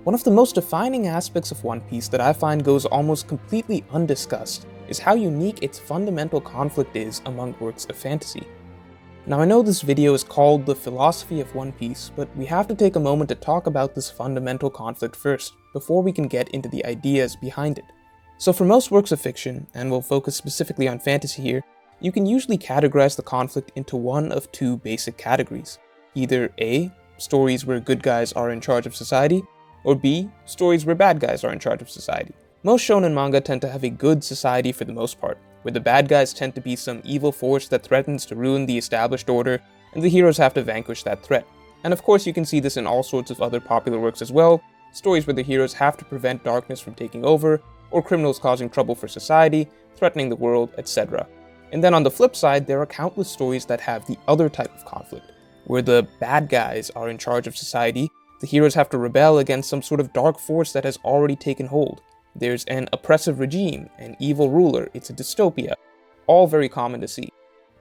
One of the most defining aspects of One Piece that I find goes almost completely undiscussed is how unique its fundamental conflict is among works of fantasy. Now I know this video is called The Philosophy of One Piece, but we have to take a moment to talk about this fundamental conflict first, before we can get into the ideas behind it. So for most works of fiction, and we'll focus specifically on fantasy here, you can usually categorize the conflict into one of two basic categories. Either A, stories where good guys are in charge of society, or B, stories where bad guys are in charge of society. Most shonen manga tend to have a good society for the most part, where the bad guys tend to be some evil force that threatens to ruin the established order, and the heroes have to vanquish that threat. And of course you can see this in all sorts of other popular works as well, stories where the heroes have to prevent darkness from taking over, or criminals causing trouble for society, threatening the world, etc. And then on the flip side, there are countless stories that have the other type of conflict, where the bad guys are in charge of society, the heroes have to rebel against some sort of dark force that has already taken hold. There's an oppressive regime, an evil ruler, it's a dystopia, all very common to see.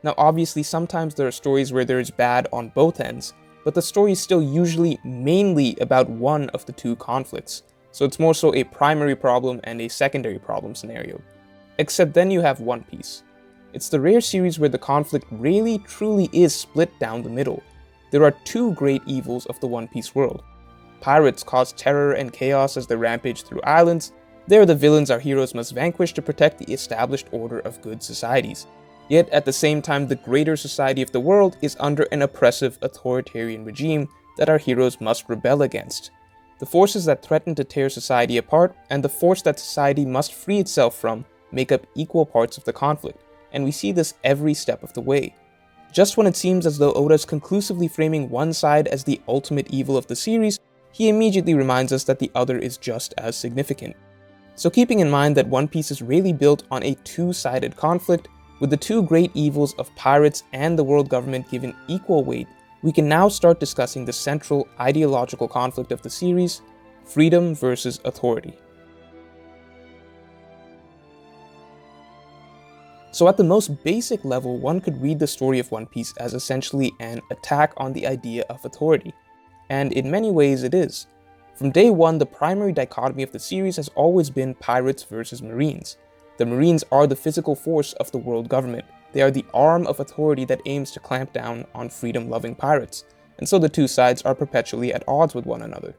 Now obviously sometimes there are stories where there is bad on both ends, but the story is still usually mainly about one of the two conflicts, so it's more so a primary problem and a secondary problem scenario. Except then you have One Piece. It's the rare series where the conflict really truly is split down the middle. There are two great evils of the One Piece world. Pirates cause terror and chaos as they rampage through islands. They are the villains our heroes must vanquish to protect the established order of good societies. Yet at the same time, the greater society of the world is under an oppressive authoritarian regime that our heroes must rebel against. The forces that threaten to tear society apart, and the force that society must free itself from, make up equal parts of the conflict, and we see this every step of the way. Just when it seems as though Oda is conclusively framing one side as the ultimate evil of the series, he immediately reminds us that the other is just as significant. So keeping in mind that One Piece is really built on a two-sided conflict, with the two great evils of pirates and the world government given equal weight, we can now start discussing the central ideological conflict of the series, freedom versus authority. So at the most basic level, one could read the story of One Piece as essentially an attack on the idea of authority. And in many ways it is. From day one, the primary dichotomy of the series has always been pirates versus marines. The marines are the physical force of the world government. They are the arm of authority that aims to clamp down on freedom-loving pirates, and so the two sides are perpetually at odds with one another.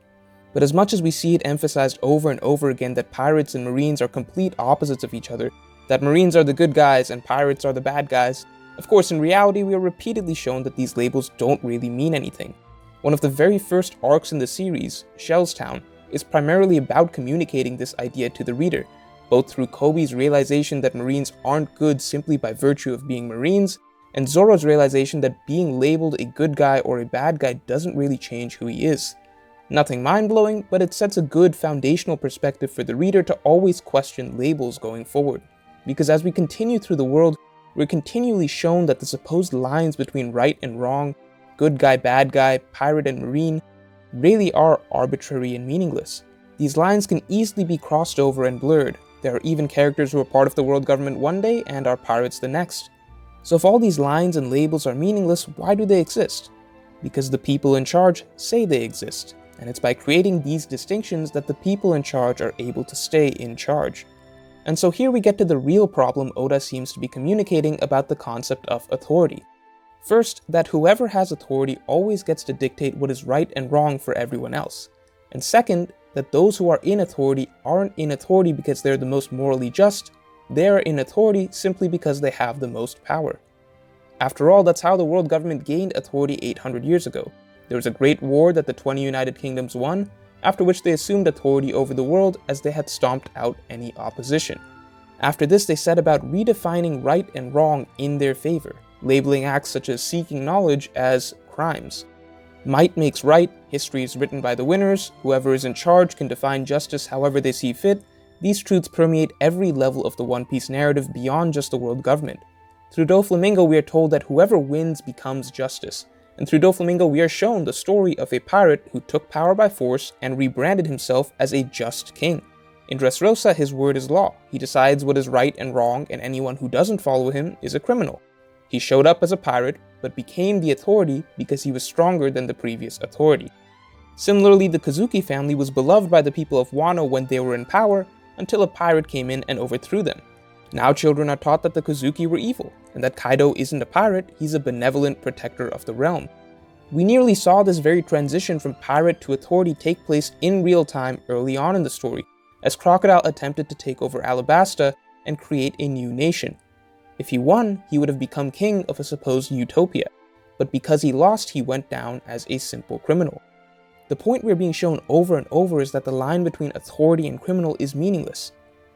But as much as we see it emphasized over and over again that pirates and marines are complete opposites of each other, that marines are the good guys and pirates are the bad guys, of course in reality we are repeatedly shown that these labels don't really mean anything. One of the very first arcs in the series, Shell's Town, is primarily about communicating this idea to the reader, both through Kobe's realization that marines aren't good simply by virtue of being marines, and Zoro's realization that being labeled a good guy or a bad guy doesn't really change who he is. Nothing mind-blowing, but it sets a good foundational perspective for the reader to always question labels going forward. Because as we continue through the world, we're continually shown that the supposed lines between right and wrong, good guy, bad guy, pirate and marine, really are arbitrary and meaningless. These lines can easily be crossed over and blurred. There are even characters who are part of the world government one day and are pirates the next. So if all these lines and labels are meaningless, why do they exist? Because the people in charge say they exist, and it's by creating these distinctions that the people in charge are able to stay in charge. And so here we get to the real problem Oda seems to be communicating about the concept of authority. First, that whoever has authority always gets to dictate what is right and wrong for everyone else. And second, that those who are in authority aren't in authority because they're the most morally just, they are in authority simply because they have the most power. After all, that's how the world government gained authority 800 years ago. There was a great war that the 20 United Kingdoms won, after which they assumed authority over the world as they had stomped out any opposition. After this, they set about redefining right and wrong in their favor, labeling acts such as seeking knowledge as crimes. Might makes right, history is written by the winners, whoever is in charge can define justice however they see fit. These truths permeate every level of the One Piece narrative beyond just the world government. Through Doflamingo, we are told that whoever wins becomes justice, and through Doflamingo we are shown the story of a pirate who took power by force and rebranded himself as a just king. In Dressrosa, his word is law. He decides what is right and wrong, and anyone who doesn't follow him is a criminal. He showed up as a pirate, but became the authority because he was stronger than the previous authority. Similarly, the Kozuki family was beloved by the people of Wano when they were in power, until a pirate came in and overthrew them. Now children are taught that the Kozuki were evil, and that Kaido isn't a pirate, he's a benevolent protector of the realm. We nearly saw this very transition from pirate to authority take place in real time early on in the story, as Crocodile attempted to take over Alabasta and create a new nation. If he won, he would have become king of a supposed utopia, but because he lost, he went down as a simple criminal. The point we're being shown over and over is that the line between authority and criminal is meaningless.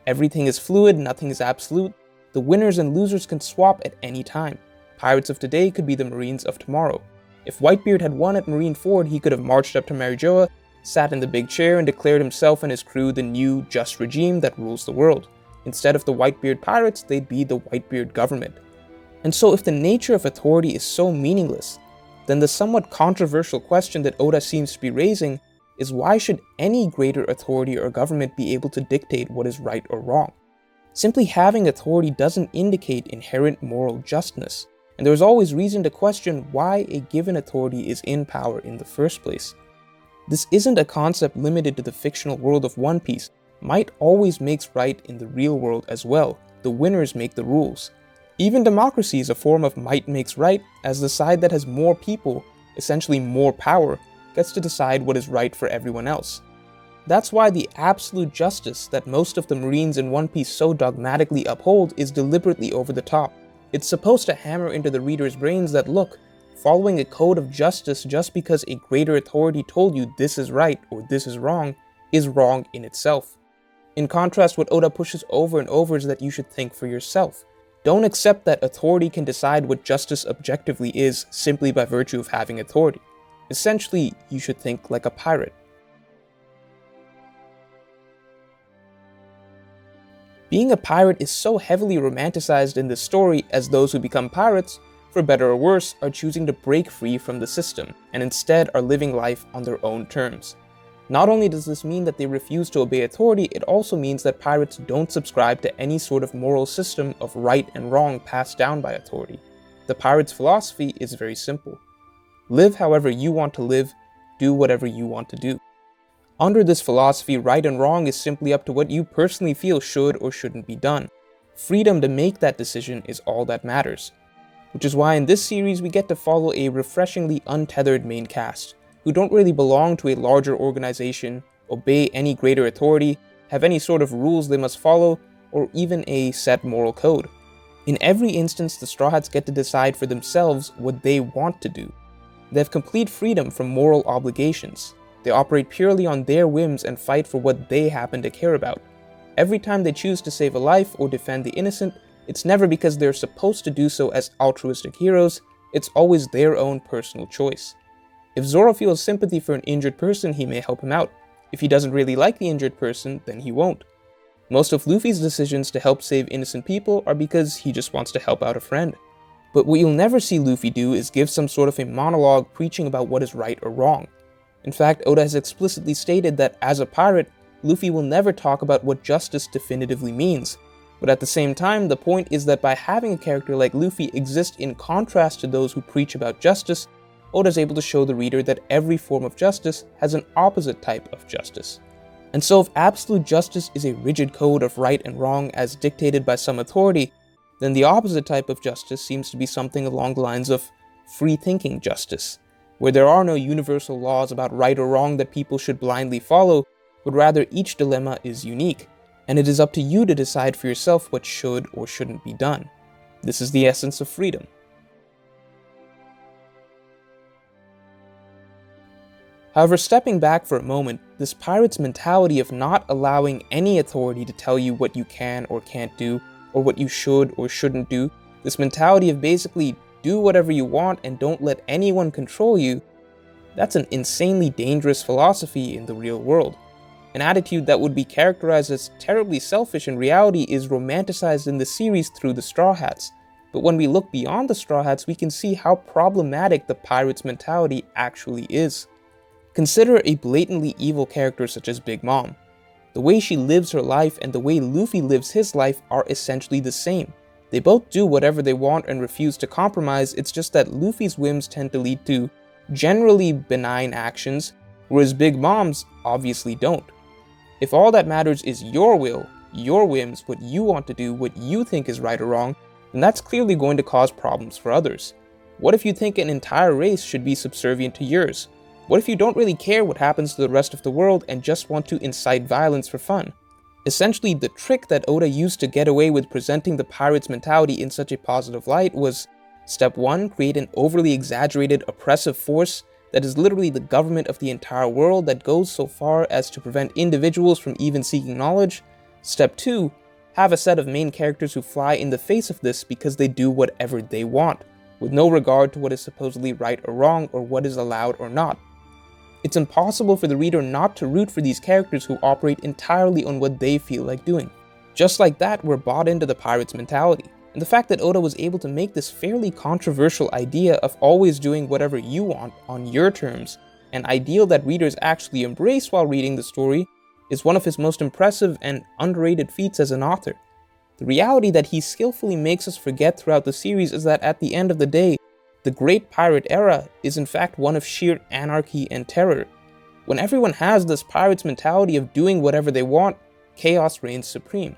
Everything is fluid, nothing is absolute. The winners and losers can swap at any time. Pirates of today could be the Marines of tomorrow. If Whitebeard had won at Marineford, he could have marched up to Marijoa, sat in the big chair, and declared himself and his crew the new, just regime that rules the world. Instead of the Whitebeard pirates, they'd be the Whitebeard government. And so if the nature of authority is so meaningless, then the somewhat controversial question that Oda seems to be raising is why should any greater authority or government be able to dictate what is right or wrong? Simply having authority doesn't indicate inherent moral justness, and there is always reason to question why a given authority is in power in the first place. This isn't a concept limited to the fictional world of One Piece. Might always makes right in the real world as well. The winners make the rules. Even democracy is a form of might makes right, as the side that has more people, essentially more power, gets to decide what is right for everyone else. That's why the absolute justice that most of the Marines in One Piece so dogmatically uphold is deliberately over the top. It's supposed to hammer into the reader's brains that look, following a code of justice just because a greater authority told you this is right or this is wrong in itself. In contrast, what Oda pushes over and over is that you should think for yourself. Don't accept that authority can decide what justice objectively is simply by virtue of having authority. Essentially, you should think like a pirate. Being a pirate is so heavily romanticized in this story as those who become pirates, for better or worse, are choosing to break free from the system, and instead are living life on their own terms. Not only does this mean that they refuse to obey authority, it also means that pirates don't subscribe to any sort of moral system of right and wrong passed down by authority. The pirate's philosophy is very simple. Live however you want to live, do whatever you want to do. Under this philosophy, right and wrong is simply up to what you personally feel should or shouldn't be done. Freedom to make that decision is all that matters. Which is why in this series we get to follow a refreshingly untethered main cast, who don't really belong to a larger organization, obey any greater authority, have any sort of rules they must follow, or even a set moral code. In every instance, the Straw Hats get to decide for themselves what they want to do. They have complete freedom from moral obligations. They operate purely on their whims and fight for what they happen to care about. Every time they choose to save a life or defend the innocent, it's never because they're supposed to do so as altruistic heroes, it's always their own personal choice. If Zoro feels sympathy for an injured person, he may help him out. If he doesn't really like the injured person, then he won't. Most of Luffy's decisions to help save innocent people are because he just wants to help out a friend. But what you'll never see Luffy do is give some sort of a monologue preaching about what is right or wrong. In fact, Oda has explicitly stated that as a pirate, Luffy will never talk about what justice definitively means. But at the same time, the point is that by having a character like Luffy exist in contrast to those who preach about justice, Oda is able to show the reader that every form of justice has an opposite type of justice. And so if absolute justice is a rigid code of right and wrong as dictated by some authority, then the opposite type of justice seems to be something along the lines of free-thinking justice, where there are no universal laws about right or wrong that people should blindly follow, but rather each dilemma is unique, and it is up to you to decide for yourself what should or shouldn't be done. This is the essence of freedom. However, stepping back for a moment, this pirate's mentality of not allowing any authority to tell you what you can or can't do, or what you should or shouldn't do, this mentality of basically do whatever you want and don't let anyone control you, that's an insanely dangerous philosophy in the real world. An attitude that would be characterized as terribly selfish in reality is romanticized in the series through the Straw Hats. But when we look beyond the Straw Hats, we can see how problematic the pirate's mentality actually is. Consider a blatantly evil character such as Big Mom. The way she lives her life and the way Luffy lives his life are essentially the same. They both do whatever they want and refuse to compromise, it's just that Luffy's whims tend to lead to generally benign actions, whereas big moms obviously don't. If all that matters is your will, your whims, what you want to do, what you think is right or wrong, then that's clearly going to cause problems for others. What if you think an entire race should be subservient to yours? What if you don't really care what happens to the rest of the world and just want to incite violence for fun? Essentially, the trick that Oda used to get away with presenting the pirate's mentality in such a positive light was, step 1, create an overly exaggerated oppressive force that is literally the government of the entire world that goes so far as to prevent individuals from even seeking knowledge. Step 2, have a set of main characters who fly in the face of this because they do whatever they want, with no regard to what is supposedly right or wrong or what is allowed or not. It's impossible for the reader not to root for these characters who operate entirely on what they feel like doing. Just like that, we're bought into the pirate's mentality. And the fact that Oda was able to make this fairly controversial idea of always doing whatever you want on your terms, an ideal that readers actually embrace while reading the story, is one of his most impressive and underrated feats as an author. The reality that he skillfully makes us forget throughout the series is that at the end of the day, the Great Pirate Era is in fact one of sheer anarchy and terror. When everyone has this pirate's mentality of doing whatever they want, chaos reigns supreme.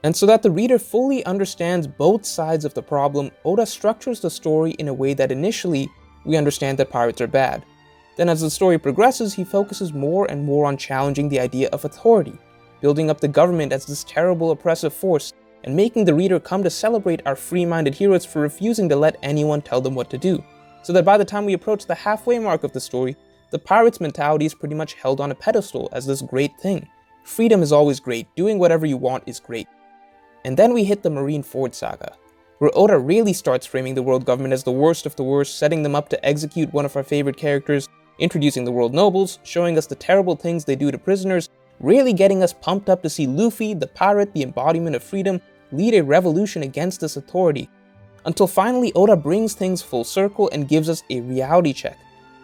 And so that the reader fully understands both sides of the problem, Oda structures the story in a way that initially, we understand that pirates are bad. Then as the story progresses, he focuses more and more on challenging the idea of authority, building up the government as this terrible oppressive force, and making the reader come to celebrate our free-minded heroes for refusing to let anyone tell them what to do, so that by the time we approach the halfway mark of the story, the pirate's mentality is pretty much held on a pedestal as this great thing. Freedom is always great, doing whatever you want is great. And then we hit the Marineford saga, where Oda really starts framing the world government as the worst of the worst, setting them up to execute one of our favorite characters, introducing the world nobles, showing us the terrible things they do to prisoners, really getting us pumped up to see Luffy, the pirate, the embodiment of freedom, lead a revolution against this authority, until finally Oda brings things full circle and gives us a reality check,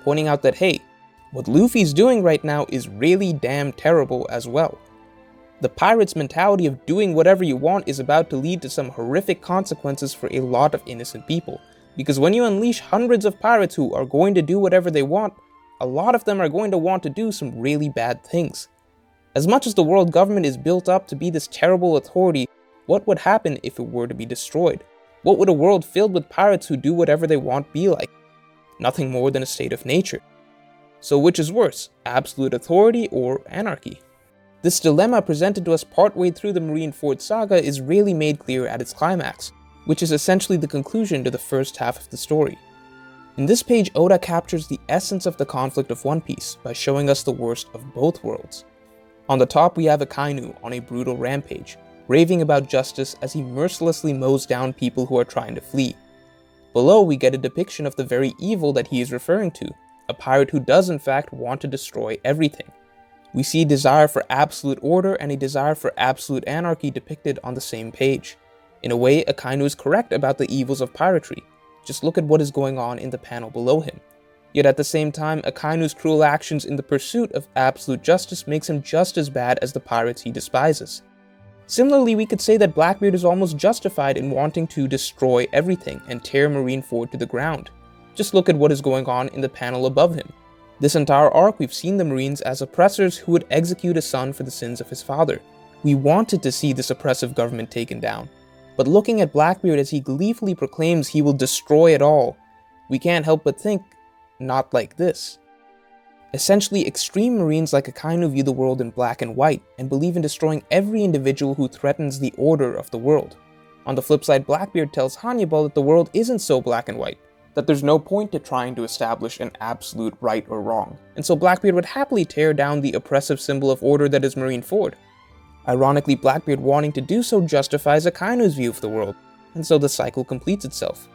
pointing out that hey, what Luffy's doing right now is really damn terrible as well. The pirate's mentality of doing whatever you want is about to lead to some horrific consequences for a lot of innocent people, because when you unleash hundreds of pirates who are going to do whatever they want, a lot of them are going to want to do some really bad things. As much as the world government is built up to be this terrible authority, what would happen if it were to be destroyed? What would a world filled with pirates who do whatever they want be like? Nothing more than a state of nature. So which is worse, absolute authority or anarchy? This dilemma presented to us partway through the Marineford saga is really made clear at its climax, which is essentially the conclusion to the first half of the story. In this page, Oda captures the essence of the conflict of One Piece by showing us the worst of both worlds. On the top we have Akainu on a brutal rampage, raving about justice as he mercilessly mows down people who are trying to flee. Below we get a depiction of the very evil that he is referring to, a pirate who does in fact want to destroy everything. We see a desire for absolute order and a desire for absolute anarchy depicted on the same page. In a way, Akainu is correct about the evils of piracy. Just look at what is going on in the panel below him. Yet at the same time, Akainu's cruel actions in the pursuit of absolute justice makes him just as bad as the pirates he despises. Similarly, we could say that Blackbeard is almost justified in wanting to destroy everything and tear Marineford to the ground. Just look at what is going on in the panel above him. This entire arc, we've seen the Marines as oppressors who would execute a son for the sins of his father. We wanted to see this oppressive government taken down. But looking at Blackbeard as he gleefully proclaims he will destroy it all, we can't help but think, not like this. Essentially, extreme Marines like Akainu view the world in black and white, and believe in destroying every individual who threatens the order of the world. On the flip side, Blackbeard tells Hannibal that the world isn't so black and white, that there's no point to trying to establish an absolute right or wrong, and so Blackbeard would happily tear down the oppressive symbol of order that is Marineford. Ironically, Blackbeard wanting to do so justifies Akainu's view of the world, and so the cycle completes itself.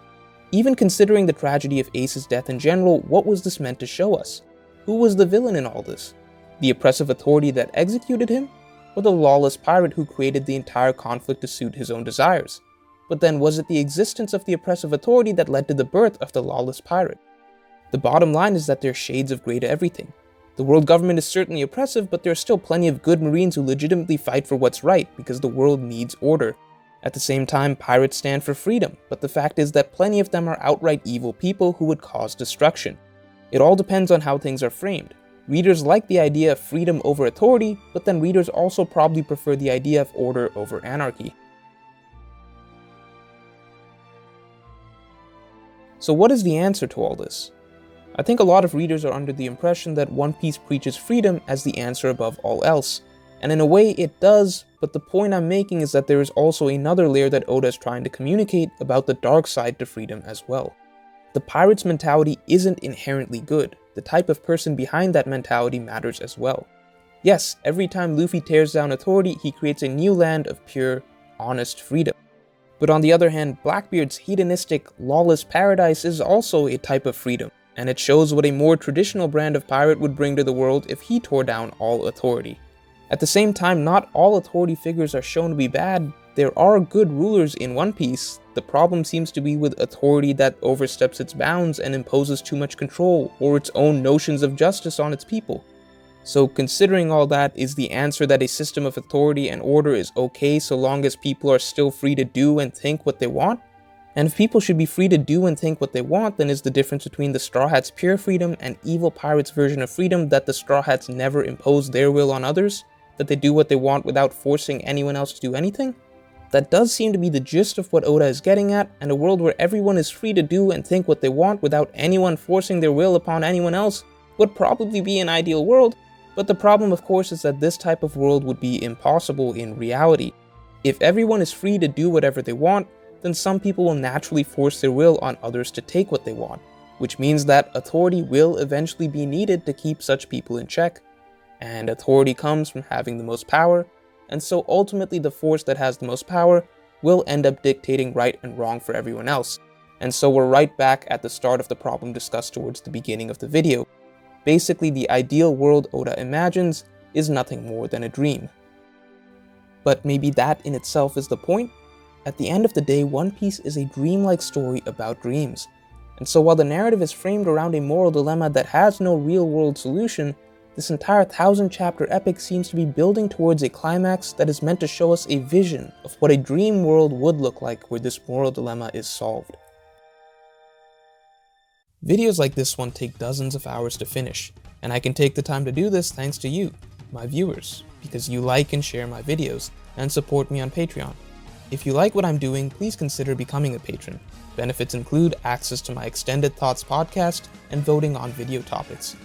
Even considering the tragedy of Ace's death in general, what was this meant to show us? Who was the villain in all this? The oppressive authority that executed him? Or the lawless pirate who created the entire conflict to suit his own desires? But then was it the existence of the oppressive authority that led to the birth of the lawless pirate? The bottom line is that there are shades of grey to everything. The world government is certainly oppressive, but there are still plenty of good Marines who legitimately fight for what's right because the world needs order. At the same time, pirates stand for freedom, but the fact is that plenty of them are outright evil people who would cause destruction. It all depends on how things are framed. Readers like the idea of freedom over authority, but then readers also probably prefer the idea of order over anarchy. So what is the answer to all this? I think a lot of readers are under the impression that One Piece preaches freedom as the answer above all else. And in a way it does, but the point I'm making is that there is also another layer that Oda is trying to communicate about the dark side to freedom as well. The pirate's mentality isn't inherently good. The type of person behind that mentality matters as well. Yes, every time Luffy tears down authority, he creates a new land of pure, honest freedom. But on the other hand, Blackbeard's hedonistic, lawless paradise is also a type of freedom, and it shows what a more traditional brand of pirate would bring to the world if he tore down all authority. At the same time, not all authority figures are shown to be bad. There are good rulers in One Piece. The problem seems to be with authority that oversteps its bounds and imposes too much control, or its own notions of justice on its people. So considering all that, is the answer that a system of authority and order is okay so long as people are still free to do and think what they want? And if people should be free to do and think what they want, then is the difference between the Straw Hats' pure freedom and Evil Pirate's version of freedom that the Straw Hats never impose their will on others? That they do what they want without forcing anyone else to do anything? That does seem to be the gist of what Oda is getting at, and a world where everyone is free to do and think what they want without anyone forcing their will upon anyone else would probably be an ideal world, but the problem of course is that this type of world would be impossible in reality. If everyone is free to do whatever they want, then some people will naturally force their will on others to take what they want, which means that authority will eventually be needed to keep such people in check. And authority comes from having the most power, and so ultimately the force that has the most power will end up dictating right and wrong for everyone else. And so we're right back at the start of the problem discussed towards the beginning of the video. Basically, the ideal world Oda imagines is nothing more than a dream. But maybe that in itself is the point. At the end of the day, One Piece is a dreamlike story about dreams. And so while the narrative is framed around a moral dilemma that has no real-world solution, this entire 1000-chapter epic seems to be building towards a climax that is meant to show us a vision of what a dream world would look like where this moral dilemma is solved. Videos like this one take dozens of hours to finish, and I can take the time to do this thanks to you, my viewers, because you like and share my videos, and support me on Patreon. If you like what I'm doing, please consider becoming a patron. Benefits include access to my Extended Thoughts podcast and voting on video topics.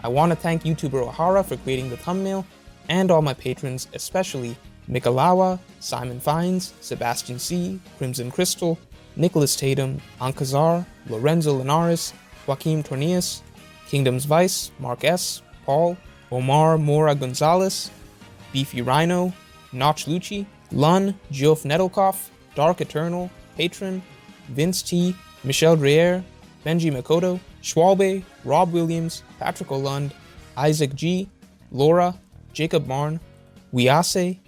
I want to thank YouTuber Ohara for creating the thumbnail, and all my patrons, especially Mikalawa, Simon Fines, Sebastian C., Crimson Crystal, Nicholas Tatum, Ankazar, Lorenzo Linares, Joaquim Tornias, Kingdom's Vice, Mark S., Paul, Omar Mora Gonzalez, Beefy Rhino, Notch Lucci, Lun, Geoff Nettlekoff, Dark Eternal, Patron, Vince T., Michelle Dreyer, Benji Makoto, Schwalbe, Rob Williams, Patrick O'Lund, Isaac G., Laura, Jacob Marn, Wiase,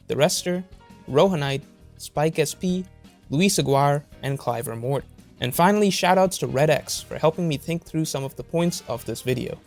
The Rester, Rohanite, Spike SP, Luis Aguirre, and Cliver Mort. And finally, shoutouts to Red X for helping me think through some of the points of this video.